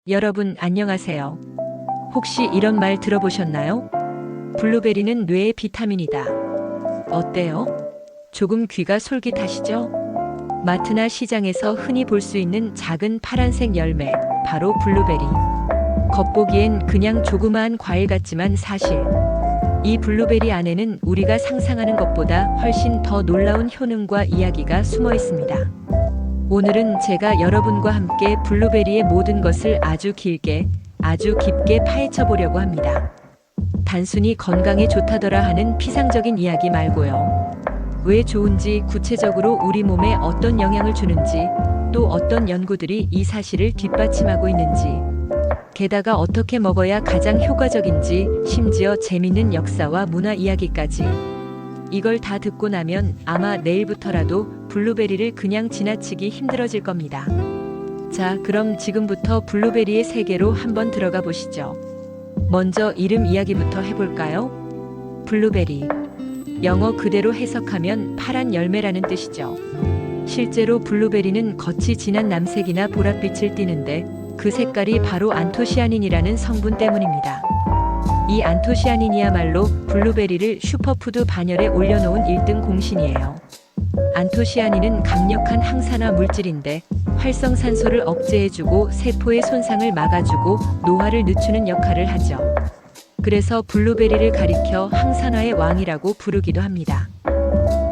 여러분 안녕하세요. 혹시 이런 말 들어보셨나요? 블루베리는 뇌의 비타민이다. 어때요? 조금 귀가 솔깃하시죠? 마트나 시장에서 흔히 볼 수 있는 작은 파란색 열매, 바로 블루베리. 겉보기엔 그냥 조그마한 과일 같지만 사실 이 블루베리 안에는 우리가 상상하는 것보다 훨씬 더 놀라운 효능과 이야기가 숨어 있습니다. 오늘은 제가 여러분과 함께 블루베리의 모든 것을 아주 길게, 아주 깊게 파헤쳐 보려고 합니다. 단순히 건강에 좋다더라 하는 피상적인 이야기 말고요. 왜 좋은지, 구체적으로 우리 몸에 어떤 영향을 주는지, 또 어떤 연구들이 이 사실을 뒷받침하고 있는지, 게다가 어떻게 먹어야 가장 효과적인지, 심지어 재밌는 역사와 문화 이야기까지. 이걸 다 듣고 나면 아마 내일부터라도 블루베리를 그냥 지나치기 힘들어질 겁니다. 자, 그럼 지금부터 블루베리의 세계로 한번 들어가 보시죠. 먼저 이름 이야기부터 해볼까요? 블루베리. 영어 그대로 해석하면 파란 열매라는 뜻이죠. 실제로 블루베리는 겉이 진한 남색이나 보랏빛을 띠는데 그 색깔이 바로 안토시아닌이라는 성분 때문입니다. 이 안토시아닌이야말로 블루베리를 슈퍼푸드 반열에 올려놓은 1등 공신이에요. 안토시아닌은 강력한 항산화 물질인데 활성산소를 억제해주고 세포의 손상을 막아주고 노화를 늦추는 역할을 하죠. 그래서 블루베리를 가리켜 항산화의 왕이라고 부르기도 합니다.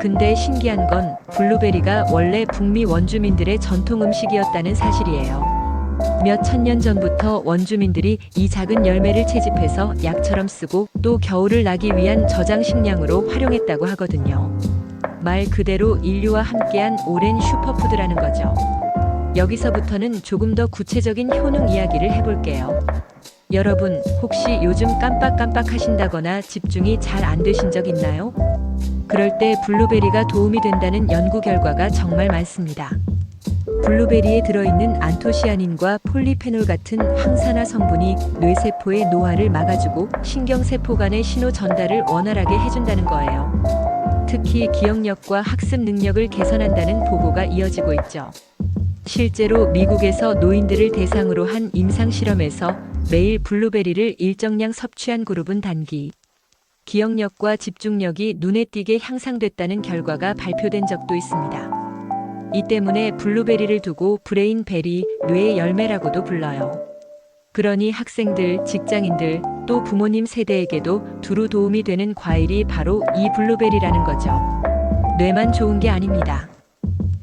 근데 신기한 건 블루베리가 원래 북미 원주민들의 전통 음식이었다는 사실이에요. 몇 천년 전부터 원주민들이 이 작은 열매를 채집해서 약처럼 쓰고 또 겨울을 나기 위한 저장 식량으로 활용했다고 하거든요. 말 그대로 인류와 함께한 오랜 슈퍼푸드라는 거죠. 여기서부터는 조금 더 구체적인 효능 이야기를 해볼게요. 여러분, 혹시 요즘 깜빡깜빡 하신다거나 집중이 잘 안 되신 적 있나요? 그럴 때 블루베리가 도움이 된다는 연구 결과가 정말 많습니다. 블루베리에 들어있는 안토시아닌과 폴리페놀 같은 항산화 성분이 뇌세포의 노화를 막아주고 신경세포 간의 신호 전달을 원활하게 해준다는 거예요. 특히 기억력과 학습 능력을 개선한다는 보고가 이어지고 있죠. 실제로 미국에서 노인들을 대상으로 한 임상 실험에서 매일 블루베리를 일정량 섭취한 그룹은 단기 기억력과 집중력이 눈에 띄게 향상됐다는 결과가 발표된 적도 있습니다. 이 때문에 블루베리를 두고 브레인베리, 뇌의 열매라고도 불러요. 그러니 학생들, 직장인들, 또 부모님 세대에게도 두루 도움이 되는 과일이 바로 이 블루베리라는 거죠. 뇌만 좋은 게 아닙니다.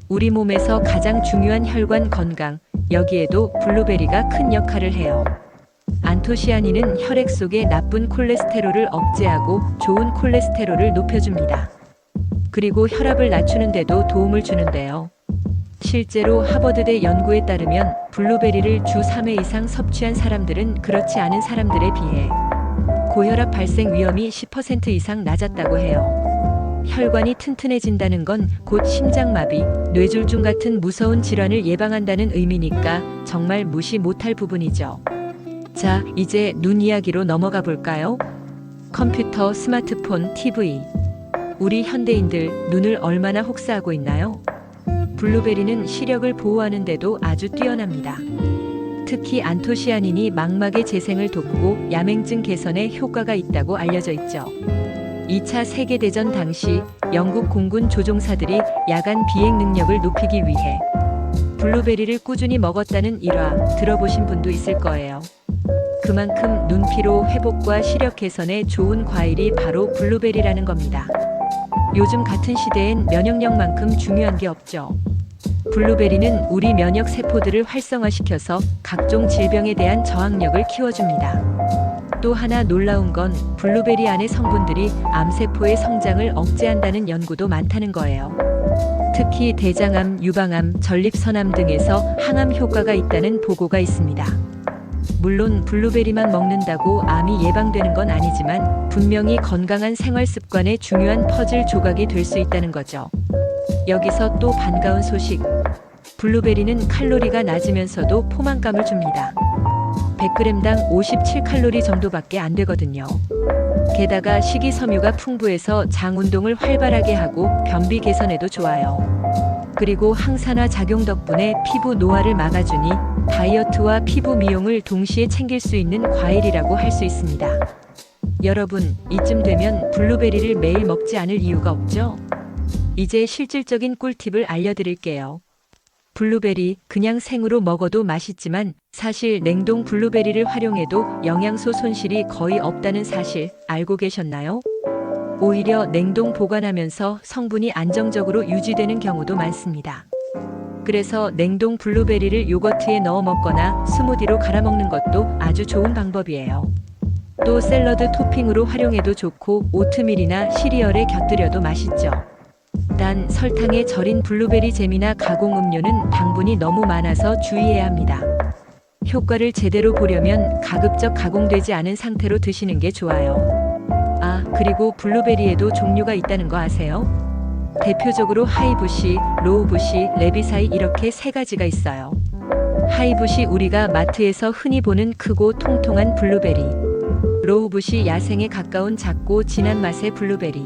우리 몸에서 가장 중요한 혈관 건강, 여기에도 블루베리가 큰 역할을 해요. 안토시아닌은 혈액 속의 나쁜 콜레스테롤을 억제하고 좋은 콜레스테롤을 높여줍니다. 그리고 혈압을 낮추는 데도 도움을 주는데요. 실제로 하버드대 연구에 따르면 블루베리를 주 3회 이상 섭취한 사람들은 그렇지 않은 사람들에 비해 고혈압 발생 위험이 10% 이상 낮았다고 해요. 혈관이 튼튼해진다는 건 곧 심장마비, 뇌졸중 같은 무서운 질환을 예방한다는 의미니까 정말 무시 못할 부분이죠. 자, 이제 눈 이야기로 넘어가 볼까요? 컴퓨터, 스마트폰, TV. 우리 현대인들 눈을 얼마나 혹사하고 있나요? 블루베리는 시력을 보호하는 데도 아주 뛰어납니다. 특히 안토시아닌이 망막의 재생을 돕고 야맹증 개선에 효과가 있다고 알려져 있죠. 2차 세계대전 당시 영국 공군 조종사들이 야간 비행 능력을 높이기 위해 블루베리를 꾸준히 먹었다는 일화 들어보신 분도 있을 거예요. 그만큼 눈피로 회복과 시력 개선에 좋은 과일이 바로 블루베리라는 겁니다. 요즘 같은 시대엔 면역력만큼 중요한 게 없죠. 블루베리는 우리 면역 세포들을 활성화시켜서 각종 질병에 대한 저항력을 키워줍니다. 또 하나 놀라운 건 블루베리 안의 성분들이 암세포의 성장을 억제한다는 연구도 많다는 거예요. 특히 대장암, 유방암, 전립선암 등에서 항암 효과가 있다는 보고가 있습니다. 물론 블루베리만 먹는다고 암이 예방되는 건 아니지만 분명히 건강한 생활 습관의 중요한 퍼즐 조각이 될 수 있다는 거죠. 여기서 또 반가운 소식. 블루베리는 칼로리가 낮으면서도 포만감을 줍니다. 100g당 57칼로리 정도밖에 안 되거든요. 게다가 식이섬유가 풍부해서 장 운동을 활발하게 하고 변비 개선에도 좋아요. 그리고 항산화 작용 덕분에 피부 노화를 막아주니 다이어트와 피부 미용을 동시에 챙길 수 있는 과일이라고 할 수 있습니다. 여러분, 이쯤 되면 블루베리를 매일 먹지 않을 이유가 없죠? 이제 실질적인 꿀팁을 알려드릴게요. 블루베리 그냥 생으로 먹어도 맛있지만 사실 냉동 블루베리를 활용해도 영양소 손실이 거의 없다는 사실 알고 계셨나요? 오히려 냉동 보관하면서 성분이 안정적으로 유지되는 경우도 많습니다. 그래서 냉동 블루베리를 요거트에 넣어 먹거나 스무디로 갈아 먹는 것도 아주 좋은 방법이에요. 또 샐러드 토핑으로 활용해도 좋고 오트밀이나 시리얼에 곁들여도 맛있죠. 단 설탕에 절인 블루베리 잼이나 가공 음료는 당분이 너무 많아서 주의해야 합니다. 효과를 제대로 보려면 가급적 가공되지 않은 상태로 드시는 게 좋아요. 아, 그리고 블루베리에도 종류가 있다는 거 아세요? 대표적으로 하이부시, 로우부시, 레비사이 이렇게 세 가지가 있어요. 하이부시 우리가 마트에서 흔히 보는 크고 통통한 블루베리. 로우부시 야생에 가까운 작고 진한 맛의 블루베리.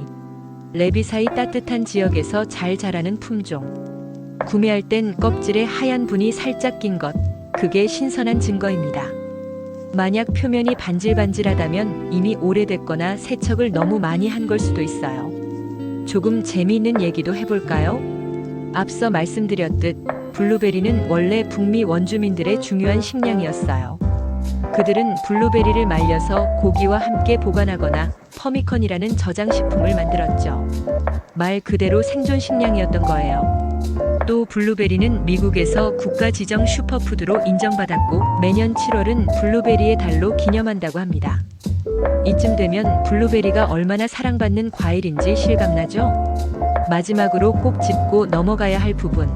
레비사이 따뜻한 지역에서 잘 자라는 품종. 구매할 땐 껍질에 하얀 분이 살짝 낀 것. 그게 신선한 증거입니다. 만약 표면이 반질반질하다면 이미 오래됐거나 세척을 너무 많이 한 걸 수도 있어요. 조금 재미있는 얘기도 해볼까요? 앞서 말씀드렸듯 블루베리는 원래 북미 원주민들의 중요한 식량이었어요. 그들은 블루베리를 말려서 고기와 함께 보관하거나 퍼미컨이라는 저장식품을 만들었죠. 말 그대로 생존 식량이었던 거예요. 또 블루베리는 미국에서 국가 지정 슈퍼푸드로 인정받았고 매년 7월은 블루베리의 달로 기념한다고 합니다. 이쯤 되면 블루베리가 얼마나 사랑받는 과일인지 실감나죠? 마지막으로 꼭 짚고 넘어가야 할 부분.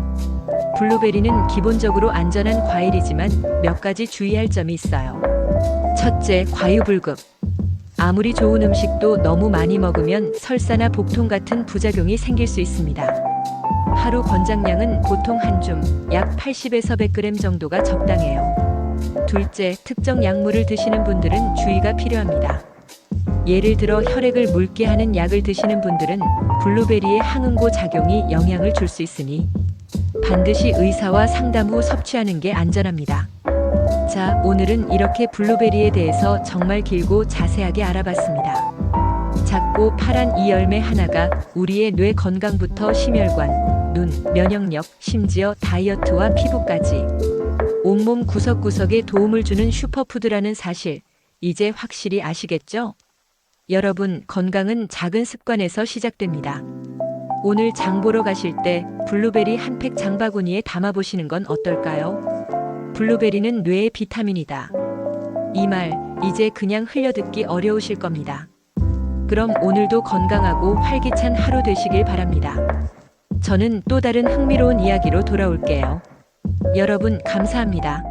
블루베리는 기본적으로 안전한 과일이지만 몇 가지 주의할 점이 있어요. 첫째, 과유불급. 아무리 좋은 음식도 너무 많이 먹으면 설사나 복통 같은 부작용이 생길 수 있습니다. 하루 권장량은 보통 한 줌, 약 80에서 100g 정도가 적당해요. 둘째, 특정 약물을 드시는 분들은 주의가 필요합니다. 예를 들어 혈액을 묽게 하는 약을 드시는 분들은 블루베리의 항응고 작용이 영향을 줄 수 있으니 반드시 의사와 상담 후 섭취하는 게 안전합니다. 자, 오늘은 이렇게 블루베리에 대해서 정말 길고 자세하게 알아봤습니다. 작고 파란 이 열매 하나가 우리의 뇌 건강부터 심혈관, 눈, 면역력, 심지어 다이어트와 피부까지 온몸 구석구석에 도움을 주는 슈퍼푸드라는 사실, 이제 확실히 아시겠죠? 여러분, 건강은 작은 습관에서 시작됩니다. 오늘 장 보러 가실 때 블루베리 한 팩 장바구니에 담아보시는 건 어떨까요? 블루베리는 뇌의 비타민이다. 이 말, 이제 그냥 흘려듣기 어려우실 겁니다. 그럼 오늘도 건강하고 활기찬 하루 되시길 바랍니다. 저는 또 다른 흥미로운 이야기로 돌아올게요. 여러분, 감사합니다.